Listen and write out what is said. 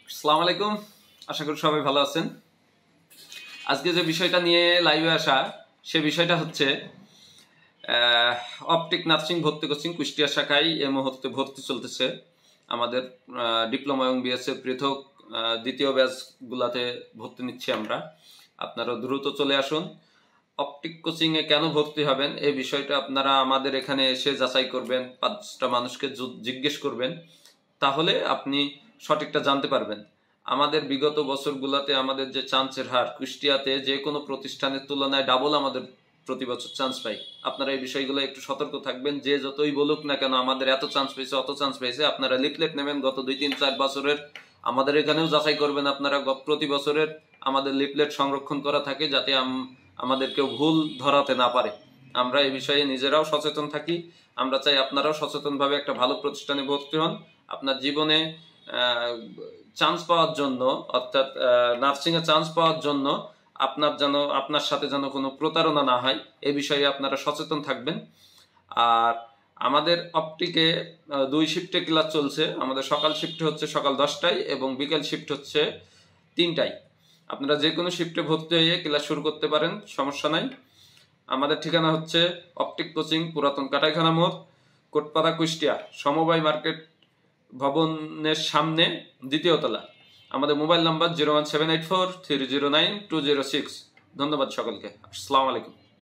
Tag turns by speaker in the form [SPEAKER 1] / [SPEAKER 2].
[SPEAKER 1] আসসালামু আলাইকুম। আশা করি সবাই ভালো আছেন। আজকে যে বিষয়টা নিয়ে লাইভে আসা সে বিষয়টা হচ্ছে অপটিক নার্সিং ভর্তি কোচিং কুষ্টিয়া শাখায় এই মুহূর্তে ভর্তি চলতেছে। আমাদের ডিপ্লোমা এবং বিএসসি পৃথক দ্বিতীয় ব্যাচগুলাতে ভর্তি নিচ্ছি আমরা। আপনারা দ্রুত চলে আসুন। অপটিক কোচিংয়ে কেন ভর্তি হবেন এই বিষয়টা আপনারা আমাদের এখানে এসে যাচাই করবেন, 5টা মানুষকে জিজ্ঞেস করবেন, তাহলে আপনি সঠিকটা জানতে পারবেন। আমাদের বিগত বছরগুলোতে আমাদের যে চান্সের হার কুষ্টিয়াতে যে কোনো প্রতিষ্ঠানের তুলনায় ডাবল আমাদের প্রতি বছর চান্স পাই। আপনারা এই বিষয়গুলো একটু সতর্ক থাকবেন। যে যতই বলুক না কেন আমাদের এত চান্স পেয়েছে অত চান্স পেয়েছে, আপনারা লিফলেট নেবেন গত 2-3-4 বছরের, আমাদের এখানেও যাচাই করবেন আপনারা প্রতি বছরের আমাদের লিফলেট সংরক্ষণ করা থাকে, যাতে আমাদের কেউ ভুল ধরাতে না পারে। আমরা এই বিষয়ে নিজেরাও সচেতন থাকি। আমরা চাই আপনারাও সচেতনভাবে একটা ভালো প্রতিষ্ঠানে ভর্তি হন। আপনার জীবনে চান্স পাওয়ার জন্য, অর্থাৎ নার্সিংয়ে চান্স পাওয়ার জন্য আপনার সাথে যেন কোনো প্রতারণা না হয় এই বিষয়ে আপনারা সচেতন থাকবেন। আর আমাদের অপটিকে 2 শিফটে ক্লাস চলছে। আমাদের সকাল শিফট হচ্ছে সকাল 10টায় এবং বিকেল শিফট হচ্ছে 3টায়। আপনারা যে কোনো শিফটে ভর্তি হয়ে ক্লাস শুরু করতে পারেন, সমস্যা নাই। আমাদের ঠিকানা হচ্ছে অপটিক কোচিং, পুরাতন কাটাইখানা মোড়, কোটপাড়া, কুষ্টিয়া, সমবায় মার্কেট ভবনের সামনে, 2য় তলা। আমাদের মোবাইল নাম্বার 01784309206। ধন্যবাদ সকলকে। আসসালামু আলাইকুম।